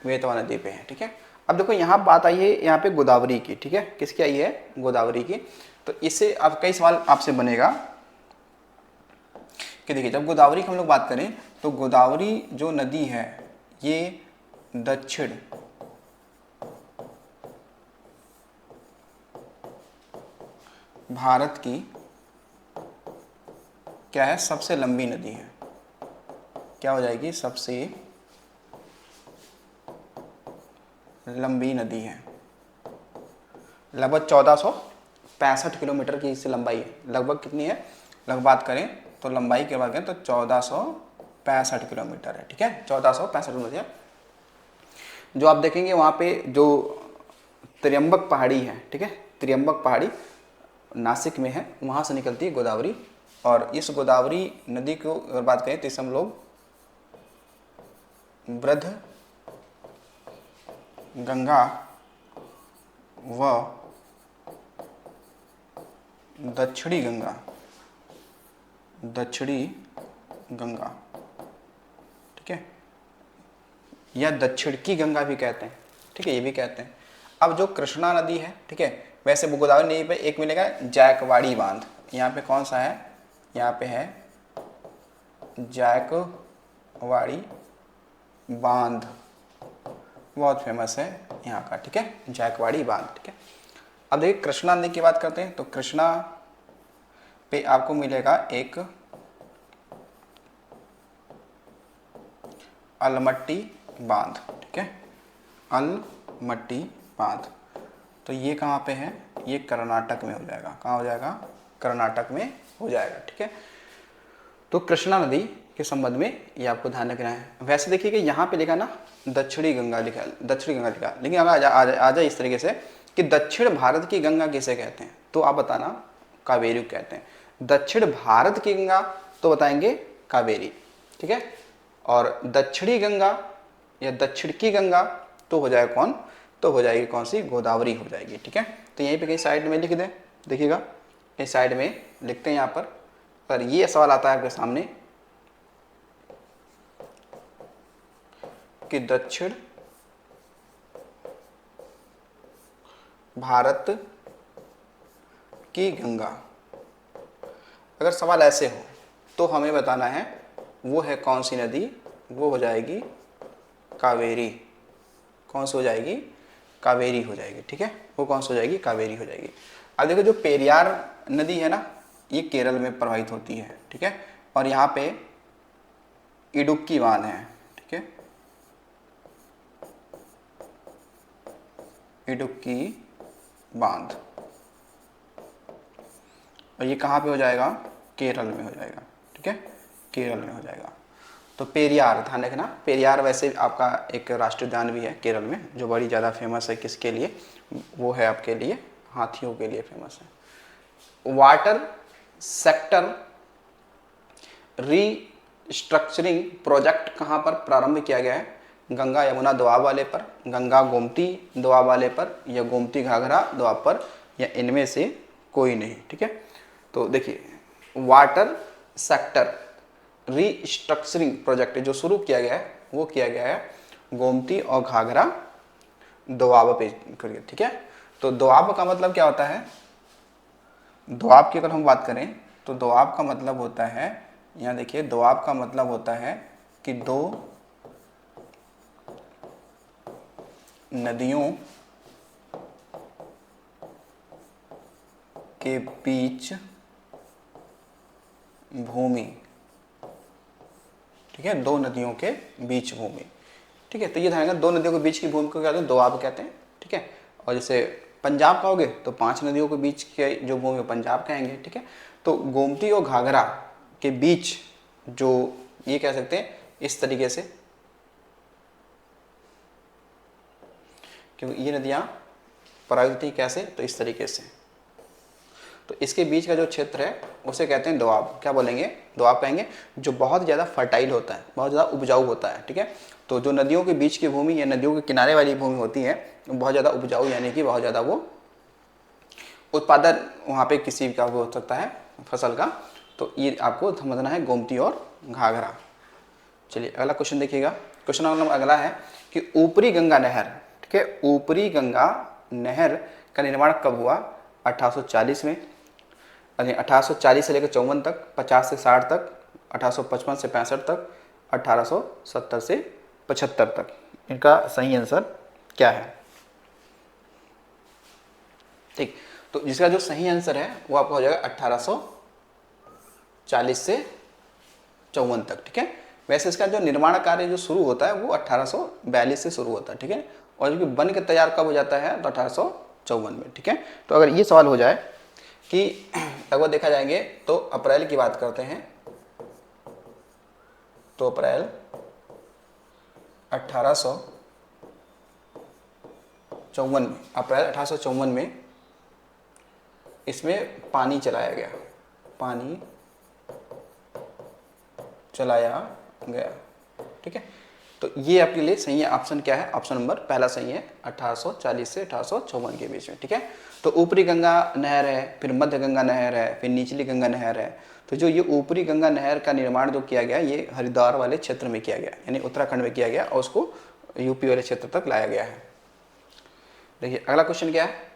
बेतवा नदी पे है। ठीक है, अब देखो यहाँ बात आई है यहाँ पे गोदावरी की। ठीक है, किसकी आई है? गोदावरी की। तो इससे अब कई सवाल आपसे बनेगा कि देखिए, जब गोदावरी की हम लोग बात करें तो गोदावरी जो नदी है ये दक्षिण भारत की क्या है? सबसे लंबी नदी है। क्या हो जाएगी? सबसे लंबी नदी है। लगभग 1465 किलोमीटर की इससे लंबाई है। लगभग कितनी है? लगभग बात करें तो लंबाई के बात करें तो 1465 किलोमीटर है। ठीक है, 1465 किलोमीटर है। जो आप देखेंगे वहाँ पे जो त्र्यंबक पहाड़ी है, ठीक है, त्र्यंबक पहाड़ी नासिक में है, वहाँ से निकलती है गोदावरी। और इस गोदावरी नदी को अगर बात करें तो इसे हम लोग वृद्ध गंगा व दक्षिणी गंगा ठीक है, या दक्षिण की गंगा भी कहते हैं। ठीक है, ये भी कहते हैं। अब जो कृष्णा नदी है, ठीक है, वैसे गोदावरी नदी पे एक मिलेगा जायकवाड़ी बांध। यहाँ पे कौन सा है? यहाँ पे है जायकवाड़ी बांध, बहुत फेमस है यहाँ का। ठीक है, जायकवाड़ी बांध। ठीक है, अब देखिए कृष्णा नदी की बात करते हैं तो कृष्णा पे आपको मिलेगा एक अलमट्टी बांध। ठीक है, अलमट्टी बांध। तो ये कहाँ पे है? ये कर्नाटक में हो जाएगा। कहाँ हो जाएगा? कर्नाटक में हो जाएगा। ठीक है, तो कृष्णा नदी के संबंध में ये आपको ध्यान रखना है। वैसे देखिए कि यहाँ पे लिखा ना दक्षिणी गंगा लिखा, दक्षिणी गंगा लिखा, लेकिन अगर आ जाए इस तरीके से कि दक्षिण भारत की गंगा किसे कहते हैं, तो आप बताना कावेरी कहते हैं। दक्षिण भारत की गंगा तो बताएंगे कावेरी। ठीक है, और दक्षिणी गंगा या दक्षिण की गंगा तो हो जाएगा कौन? तो हो जाएगी कौन सी? गोदावरी हो जाएगी। ठीक है, तो यहीं पे कहीं साइड में लिख दें, देखिएगा इस साइड में लिखते हैं यहाँ पर पर ये सवाल आता है आपके सामने कि दक्षिण भारत की गंगा, अगर सवाल ऐसे हो तो हमें बताना है वो है कौन सी नदी, वो हो जाएगी कावेरी। कौन सी हो जाएगी? कावेरी हो जाएगी। ठीक है, वो कौन सी हो जाएगी? कावेरी हो जाएगी। अब देखो जो पेरियार नदी है ना, ये केरल में प्रवाहित होती है। ठीक है, और यहाँ पे इडुक्की बांध है। ठीक है, इडुक्की बांध, और ये कहाँ पे हो जाएगा? केरल में हो जाएगा। ठीक है, केरल में हो जाएगा। तो पेरियार, ध्यान रखना, पेरियार वैसे आपका एक राष्ट्रीय उद्यान भी है केरल में, जो बड़ी ज़्यादा फेमस है। किसके लिए? वो है आपके लिए, हाथियों के लिए फेमस है। वाटर सेक्टर रीस्ट्रक्चरिंग प्रोजेक्ट कहाँ पर प्रारंभ किया गया है? गंगा यमुना दोआब वाले पर, गंगा गोमती दोआब वाले पर, या गोमती घाघरा दोआब पर, या इनमें से कोई नहीं। ठीक है, तो देखिए वाटर सेक्टर रीस्ट्रक्चरिंग प्रोजेक्ट जो शुरू किया गया है वो किया गया है गोमती और घाघरा दोआब पे करिए। ठीक है, तो दोआब का मतलब क्या होता है? दोआब की अगर हम बात करें तो दोआब का मतलब होता है, यहाँ देखिए, दोआब का मतलब होता है कि दो नदियों के बीच भूमि। ठीक है, दो नदियों के बीच भूमि। ठीक है, तो ये ध्यान रखना, दो नदियों के बीच की भूमि को क्या कहते हैं? दोआब कहते हैं। ठीक है, और जैसे पंजाब कहोगे तो 5 नदियों के बीच के जो भूमि है पंजाब कहेंगे। ठीक है, तो गोमती और घाघरा के बीच जो, ये कह सकते हैं इस तरीके से, क्योंकि ये नदियाँ प्रवाहित होती कैसे? तो इस तरीके से। तो इसके बीच का जो क्षेत्र है उसे कहते हैं दोआब। क्या बोलेंगे? दोआब कहेंगे, जो बहुत ज़्यादा फर्टाइल होता है, बहुत ज़्यादा उपजाऊ होता है। ठीक है, तो जो नदियों के बीच की भूमि या नदियों के किनारे वाली भूमि होती है बहुत ज़्यादा उपजाऊ, यानी कि बहुत ज़्यादा वो उत्पादन वहाँ पे किसी का हो सकता है फसल का। तो ये आपको समझना है गोमती और घाघरा। चलिए अगला क्वेश्चन देखिएगा। क्वेश्चन नंबर अगला है कि ऊपरी गंगा नहर, ठीक है, ऊपरी गंगा नहर का निर्माण कब हुआ? 1840 में, यानी 1840 से लेकर 54 तक, 50 से 60 तक, 1855 से 65 तक, 1870 से 75 तक। इनका सही आंसर क्या है? ठीक, तो जिसका जो सही आंसर है वो आपका हो जाएगा 1840 से 54 तक। ठीक है, वैसे इसका जो निर्माण कार्य जो शुरू होता है वो 1842 से शुरू होता है। ठीक है, और जो बन के तैयार कब हो जाता है? तो 1854 में। ठीक है, तो अगर ये सवाल हो जाए कि लगभग देखा जाएंगे तो अप्रैल की बात करते हैं, तो अप्रैल 1854 में, अप्रैल 1854 में इसमें पानी चलाया गया, पानी चलाया गया। ठीक है, तो ये आपके लिए सही है। ऑप्शन क्या है? ऑप्शन नंबर पहला सही है, 1840 से 1854 के बीच में। ठीक है, तो ऊपरी गंगा नहर है, फिर मध्य गंगा नहर है, फिर निचली गंगा नहर है। तो जो ये ऊपरी गंगा नहर का निर्माण जो किया गया ये हरिद्वार वाले क्षेत्र में किया गया, यानी उत्तराखंड में किया गया, और उसको यूपी वाले क्षेत्र तक लाया गया है। देखिए अगला क्वेश्चन क्या है?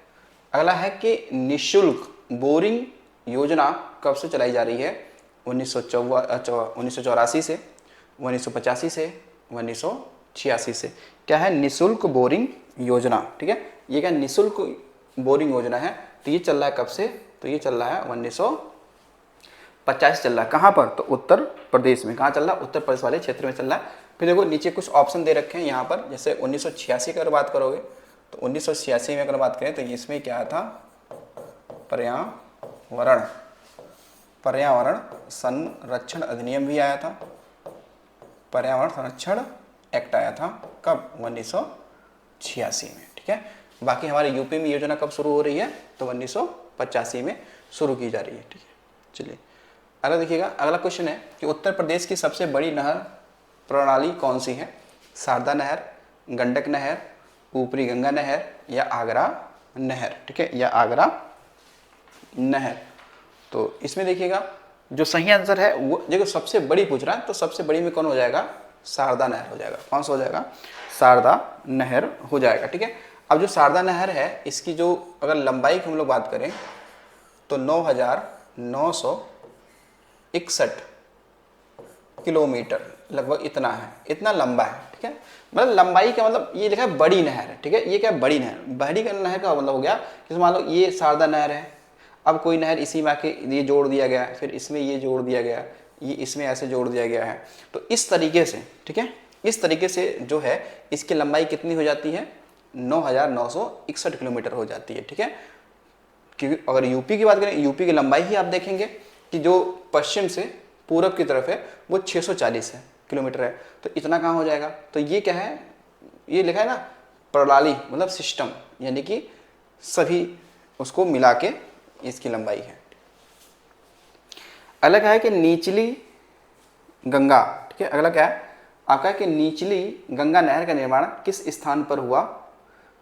अगला है कि निःशुल्क बोरिंग योजना कब से चलाई जा रही है? 1984 से, 1985 से, 1986 से। क्या है? निःशुल्क बोरिंग योजना। ठीक है, ये क्या निःशुल्क बोरिंग योजना है? तो ये चल रहा है कब से? तो ये चल रहा है 1985 चल रहा है। कहाँ पर? तो उत्तर प्रदेश में। कहाँ चल रहा है? उत्तर प्रदेश वाले क्षेत्र में चल रहा है। फिर देखो नीचे कुछ ऑप्शन दे रखे हैं यहाँ पर, जैसे 1986 की अगर बात करोगे तो 1986 में अगर बात करें तो इसमें क्या था? पर्यावरण संरक्षण अधिनियम भी आया था, पर्यावरण संरक्षण एक्ट आया था। कब? 1986 में। ठीक है, बाकी हमारे यूपी में योजना कब शुरू हो रही है? तो 1985 में शुरू की जा रही है। ठीक है, चलिए अगला देखिएगा। अगला क्वेश्चन है कि उत्तर प्रदेश की सबसे बड़ी नहर प्रणाली कौन सी है? शारदा नहर, गंडक नहर, ऊपरी गंगा नहर, या आगरा नहर। ठीक है, या आगरा नहर। तो इसमें देखिएगा जो सही आंसर है वो देखो, सबसे बड़ी पूछ रहा है तो सबसे बड़ी में कौन हो जाएगा, शारदा नहर हो जाएगा। कौन सा हो जाएगा, शारदा नहर हो जाएगा। ठीक है, अब जो शारदा नहर है इसकी जो अगर लंबाई की हम लोग बात करें तो 9,961 किलोमीटर लगभग इतना है, इतना लंबा है। ठीक है, मतलब लंबाई का मतलब ये लिखा है बड़ी नहर है। ठीक है, ये क्या है, बड़ी नहर। बड़ी नहर का मतलब हो गया कि मान लो ये शारदा नहर है, अब कोई नहर इसी में आके ये जोड़ दिया गया, फिर इसमें ये जोड़ दिया गया, ये इसमें ऐसे जोड़ दिया गया है, तो इस तरीके से, ठीक है, इस तरीके से जो है इसकी लंबाई कितनी हो जाती है, 9,961 किलोमीटर हो जाती है। ठीक है, क्योंकि अगर यूपी की बात करें, यूपी की लंबाई ही आप देखेंगे कि जो पश्चिम से पूरब की तरफ है वो 640 है किलोमीटर है, तो इतना कहाँ हो जाएगा। तो ये क्या है, ये लिखा है ना प्रणाली, मतलब सिस्टम, यानी कि सभी उसको मिला के इसकी लंबाई है। अगला है कि निचली गंगा। ठीक है, अगला क्या है आपका कि निचली गंगा नहर का निर्माण किस स्थान पर हुआ,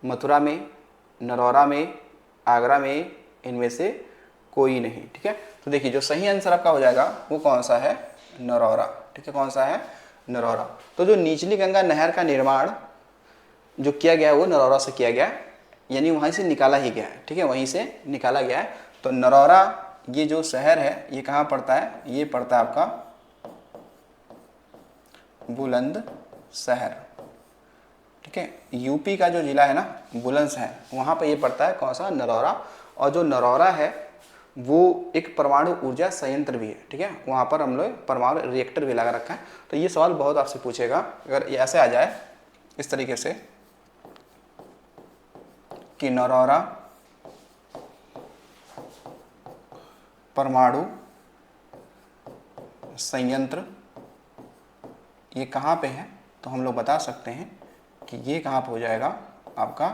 मथुरा में, नरौरा में, आगरा में, इनमें से कोई नहीं। ठीक है, तो देखिए जो सही आंसर आपका हो जाएगा वो कौन सा है, नरौरा। ठीक है, कौन सा है, नरौरा। तो जो निचली गंगा नहर का निर्माण जो किया गया है वो नरौरा से किया गया, यानी वहीं से निकाला ही गया है। ठीक है, वहीं से निकाला गया है। तो नरौरा ये जो शहर है ये कहाँ पड़ता है, ये पड़ता है आपका बुलंदशहर। ठीक है, यूपी का जो जिला है ना बुलंदशहर, वहाँ पे ये पड़ता है कौन सा, नरौरा। और जो नरौरा है वो एक परमाणु ऊर्जा संयंत्र भी है। ठीक है, वहाँ पर हम लोग परमाणु रिएक्टर भी लगा रखा है। तो ये सवाल बहुत आपसे पूछेगा, अगर ये ऐसे आ जाए इस तरीके से कि नरौरा परमाणु संयंत्र ये कहाँ पे है, तो हम लोग बता सकते हैं कि ये कहाँ पे हो जाएगा आपका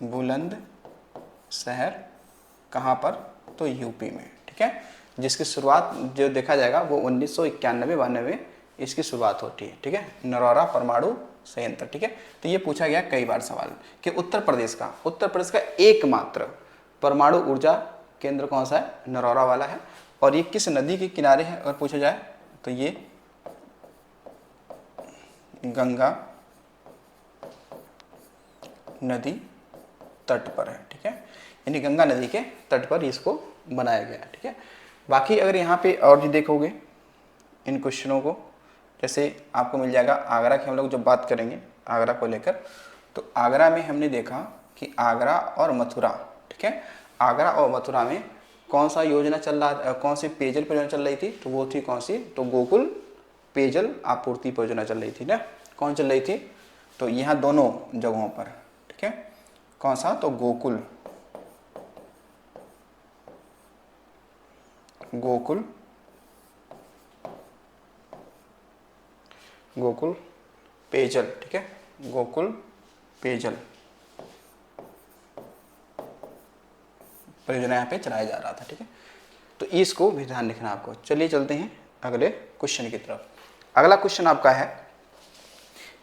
बुलंदशहर। कहाँ पर, तो यूपी में। ठीक है, जिसकी शुरुआत जो देखा जाएगा वो 1991-92 में इसकी शुरुआत होती है। ठीक है, नरौरा परमाणु संयंत्र। ठीक है, तो ये पूछा गया कई बार सवाल कि उत्तर प्रदेश का एकमात्र परमाणु ऊर्जा केंद्र कौन सा है, नरौरा वाला है। और ये किस नदी के किनारे है अगर पूछा जाए तो ये गंगा नदी तट पर है। ठीक है, यानी गंगा नदी के तट पर इसको बनाया गया है। ठीक है, बाकी अगर यहाँ पे और भी देखोगे इन क्वेश्चनों को, जैसे आपको मिल जाएगा आगरा की, हम लोग जब बात करेंगे आगरा को लेकर, तो आगरा में हमने देखा कि आगरा और मथुरा, ठीक है, आगरा और मथुरा में कौन सा योजना चल रहा, कौन सी पेयजल परियोजना चल रही थी, तो वो थी कौन सी, तो गोकुल पेयजल आपूर्ति परियोजना चल रही थी ना। कौन चल रही थी, तो यहाँ दोनों जगहों पर। ठीक है, कौन सा, तो गोकुल पेयजल। ठीक है, गोकुल पेयजल परियोजना यहाँ पे चलाया जा रहा था। ठीक है, तो इसको भी ध्यान रखना आपको। चलिए चलते हैं अगले क्वेश्चन की तरफ। अगला क्वेश्चन आपका है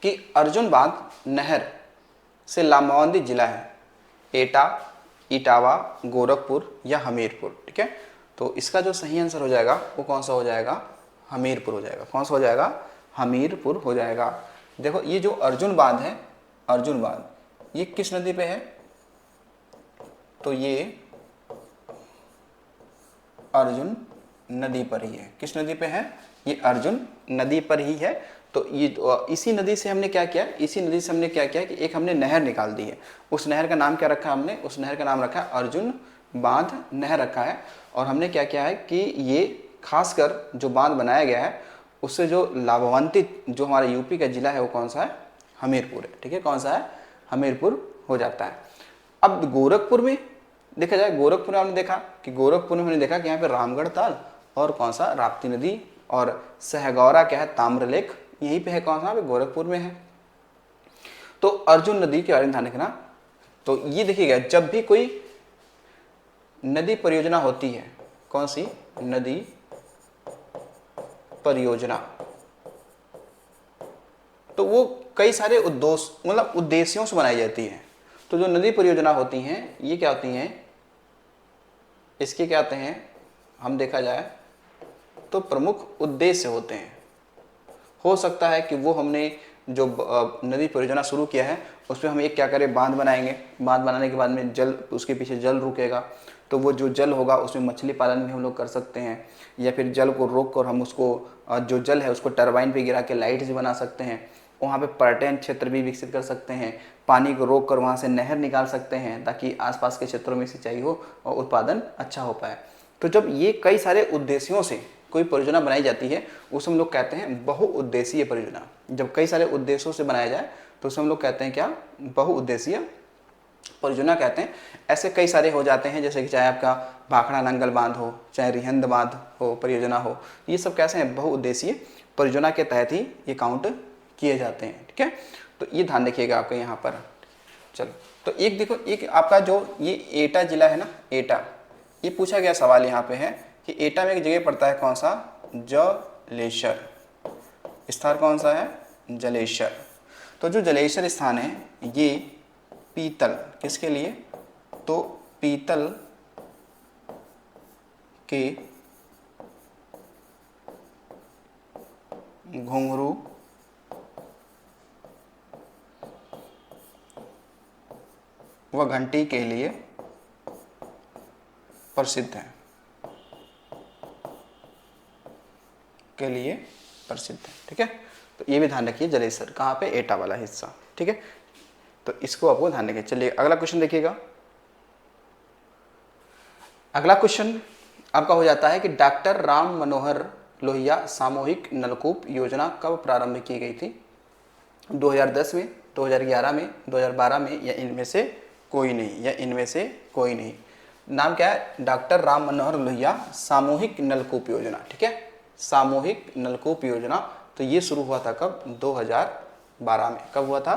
कि अर्जुन बांध नहर से लाभान्वित जिला है एटा, इटावा, गोरखपुर या हमीरपुर। ठीक है, तो इसका जो सही आंसर हो जाएगा वो कौन सा हो जाएगा, हमीरपुर हो जाएगा। कौन सा हो जाएगा, हमीरपुर हो जाएगा। देखो ये जो अर्जुन बांध है, अर्जुन बांध ये किस नदी पे है, तो ये अर्जुन नदी पर ही है। किस नदी पे है, ये अर्जुन नदी पर ही है। तो ये इसी नदी से हमने क्या किया, इसी नदी से हमने क्या किया कि एक हमने नहर निकाल दी है। उस नहर का नाम क्या रखा हमने, उस नहर का नाम रखा है अर्जुन बांध नहर रखा है। और हमने क्या किया है कि ये खासकर जो बांध बनाया गया है उससे जो लाभान्वित जो हमारा यूपी का जिला है वो कौन सा है, हमीरपुर है। ठीक है, कौन सा है, हमीरपुर हो जाता है। अब गोरखपुर में देखा जाए, गोरखपुर में हमने देखा कि गोरखपुर में हमने देखा कि यहाँ पे रामगढ़ ताल और कौन सा, राप्ती नदी और सहगौरा क्या है, ताम्रलेख, यहीं पे है कौन सा, गोरखपुर में है। तो अर्जुन नदी के बारे में ध्यान रखना। तो ये देखिएगा जब भी कोई नदी परियोजना होती है, कौन सी नदी परियोजना, तो वो कई सारे उद्देश्यों से बनाई जाती है। तो जो नदी परियोजना होती हैं ये क्या होती हैं, इसके क्या आते हैं, हम देखा जाए तो प्रमुख उद्देश्य होते हैं। हो सकता है कि वो हमने जो नदी परियोजना शुरू किया है उसमें हम एक क्या करें, बांध बनाएंगे, बांध बनाने के बाद में जल, उसके पीछे जल रुकेगा, तो वो जो जल होगा उसमें मछली पालन भी हम लोग कर सकते हैं, या फिर जल को रोक कर हम उसको जो जल है उसको टरबाइन पे गिरा के लाइट भी बना सकते हैं, वहाँ पे पर्यटन क्षेत्र भी विकसित कर सकते हैं, पानी को रोक कर वहाँ से नहर निकाल सकते हैं ताकि आसपास के क्षेत्रों में सिंचाई हो और उत्पादन अच्छा हो पाए। तो जब ये कई सारे उद्देश्यों से कोई परियोजना बनाई जाती है उसे हम लोग कहते हैं बहुउद्देशीय परियोजना। जब कई सारे उद्देश्यों से बनाया जाए तो उसे हम लोग कहते हैं क्या, बहुउद्देशीय परियोजना कहते हैं। ऐसे कई सारे हो जाते हैं, जैसे कि चाहे आपका भाखड़ा नंगल बांध हो, चाहे रिहंद बांध हो परियोजना हो, ये सब कैसे हैं, बहुउद्देशीय परियोजना के तहत ही ये काउंट किए जाते हैं। ठीक है, तो ये ध्यान रखिएगा आपके यहाँ पर। चलो, तो एक देखो, एक आपका जो ये एटा जिला है ना, एटा, ये पूछा गया सवाल यहाँ पे है कि एटा में एक जगह पड़ता है कौन सा, जलेश्वर, स्थान कौन सा है, जलेश्वर। तो जो जलेश्वर स्थान है ये पीतल, किसके लिए, तो पीतल के घुंघरू व घंटी के लिए प्रसिद्ध है, के लिए प्रसिद्ध है। ठीक है, तो ये भी ध्यान रखिए, जलेश्वर कहाँ पे, एटा वाला हिस्सा। ठीक है, तो इसको आपको ध्यान रखिए। चलिए अगला क्वेश्चन देखिएगा। अगला क्वेश्चन आपका हो जाता है कि डॉक्टर राम मनोहर लोहिया सामूहिक नलकूप योजना कब प्रारंभ की गई थी, 2010 में, 2011 में, 2012 में, या इनमें से कोई नहीं, या इनमें से कोई नहीं। नाम क्या है, डॉक्टर राम मनोहर लोहिया सामूहिक नलकूप योजना। ठीक है, सामूहिक नलकूप योजना, तो ये शुरू हुआ था कब, 2012 में। कब हुआ था,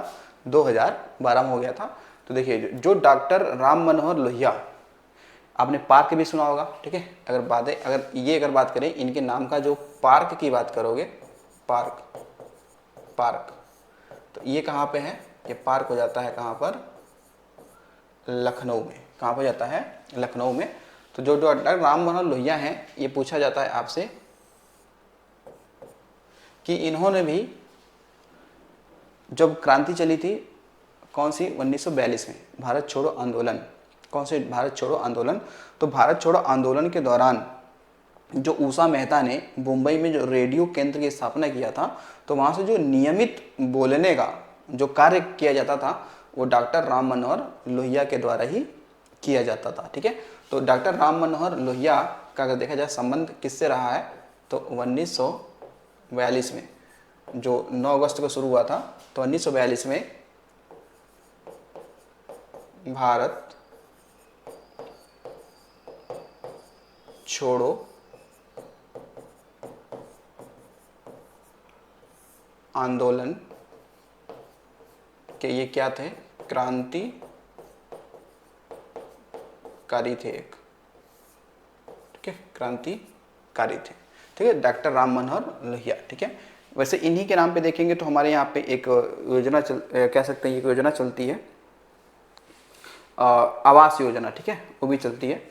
2012 में हो गया था। तो देखिए जो डॉक्टर राम मनोहर लोहिया, आपने पार्क भी सुना होगा। ठीक है, अगर बात करें इनके नाम का, जो पार्क की बात करोगे, पार्क, तो ये कहाँ पे है, ये पार्क हो जाता है कहाँ पर, लखनऊ में। कहाँ पर जाता है, लखनऊ में। तो जो डॉक्टर राम मनोहर लोहिया हैं, ये पूछा जाता है आपसे कि इन्होंने भी जब क्रांति चली थी कौन सी, 1942 में, भारत छोड़ो आंदोलन, कौन से, भारत छोड़ो आंदोलन। तो भारत छोड़ो आंदोलन के दौरान जो उषा मेहता ने मुंबई में जो रेडियो केंद्र की स्थापना किया था, तो वहाँ से जो नियमित बोलने का जो कार्य किया जाता था वो डॉक्टर राम मनोहर लोहिया के द्वारा ही किया जाता था। ठीक है, तो डॉक्टर राम मनोहर लोहिया का अगर देखा जाए संबंध किससे रहा है, तो 1942 में, जो 9 अगस्त को शुरू हुआ था, तो 1942 में भारत छोड़ो आंदोलन के ये क्या थे, क्रांतिकारी थे एक। ठीक है, क्रांतिकारी थे। ठीक है, डॉक्टर राम मनोहर लोहिया। ठीक है, वैसे इन्हीं के नाम पे देखेंगे तो हमारे यहाँ पे एक योजना कह सकते हैं, एक योजना चलती है, आवास योजना। ठीक है, वो भी चलती है।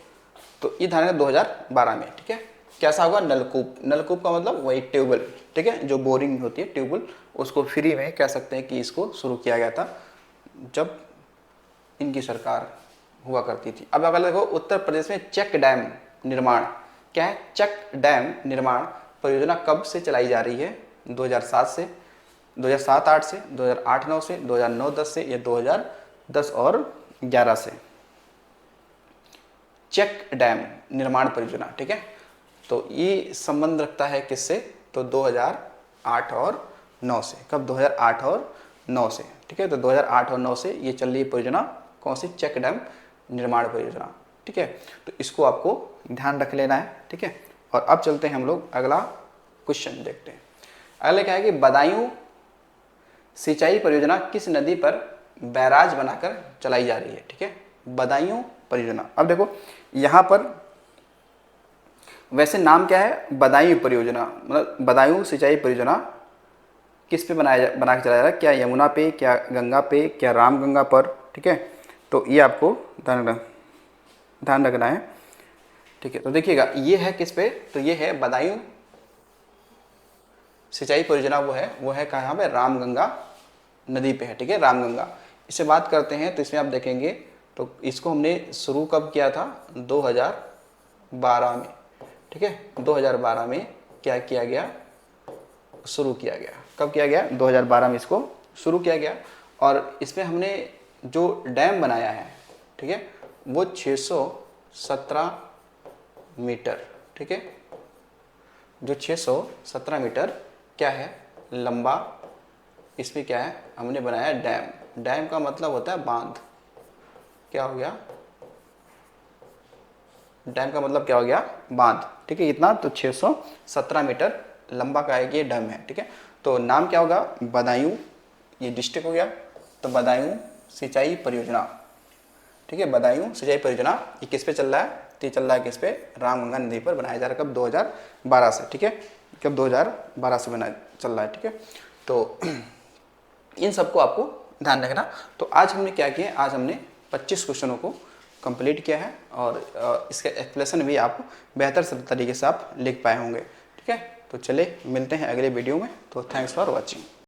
तो ये ध्यान रखना 2012 में। ठीक है, कैसा होगा, नलकूप, नलकूप का मतलब वही ट्यूबवेल। ठीक है, जो बोरिंग होती है ट्यूबवेल, उसको फ्री में कह सकते हैं कि इसको शुरू किया गया था जब इनकी सरकार हुआ करती थी। अब अगर देखो उत्तर प्रदेश में चेक डैम निर्माण, क्या है, चेक डैम निर्माण परियोजना कब से चलाई जा रही है, 2007 से, 2007-8 से, 2008-9 से, 2009-10 से, या 2010 और 11 से। चेक डैम निर्माण परियोजना। ठीक है, तो ये संबंध रखता है किससे, तो 2008 और 9 से। कब, 2008 और 9 से। ठीक है, तो 2008 और 9 से ये चल रही परियोजना कौन सी, चेक डैम निर्माण परियोजना। ठीक है, तो इसको आपको ध्यान रख लेना है। ठीक है, और अब चलते हैं हम लोग अगला क्वेश्चन देखते हैं। अगला क्या है कि बदायूं सिंचाई परियोजना किस नदी पर बैराज बनाकर चलाई जा रही है। ठीक है, बदायूं परियोजना। अब देखो यहाँ पर वैसे नाम क्या है, बदायूं परियोजना, मतलब बदायूं सिंचाई परियोजना किस पे बना के चलाया जा रहा है, क्या यमुना पे, क्या गंगा पे, क्या रामगंगा पर। ठीक है, तो ये आपको ध्यान रखना है। ठीक है। तो देखिएगा ये है किस पे, तो ये है बदायूं सिंचाई परियोजना, वो है कहाँ पे, रामगंगा नदी पे है। ठीक है, रामगंगा। इससे बात करते हैं तो इसमें आप देखेंगे तो इसको हमने शुरू कब किया था, 2012 में। ठीक है, 2012 में क्या किया गया, शुरू किया गया। कब किया गया, 2012 में इसको शुरू किया गया। और इसमें हमने जो डैम बनाया है, ठीक है, वो 617 मीटर, ठीक है, जो 617 मीटर क्या है, लंबा, इसमें क्या है, हमने बनाया डैम। डैम का मतलब होता है बांध। क्या हो गया, डैम का मतलब क्या हो गया, बांध। ठीक है, इतना तो 617 मीटर लंबा का एक ये डैम है। ठीक है, तो नाम क्या होगा, बदायूं, ये डिस्ट्रिक्ट हो गया, तो बदायूं सिंचाई परियोजना। ठीक है, बदायूं सिंचाई परियोजना, ये किस पे चल रहा है, तो ये चल रहा है किस पे, रामगंगा नदी पर बनाया जा रहा है। कब, 2012 से। ठीक है, कब, 2012 से बना चल रहा है। ठीक है, तो इन सबको आपको ध्यान रखना। तो आज हमने क्या किया, आज हमने 25 क्वेश्चनों को कंप्लीट किया है और इसका एक्सप्लेनेशन भी आप बेहतर तरीके से आप लिख पाए होंगे। ठीक है, तो चले मिलते हैं अगले वीडियो में। तो थैंक्स फॉर वॉचिंग।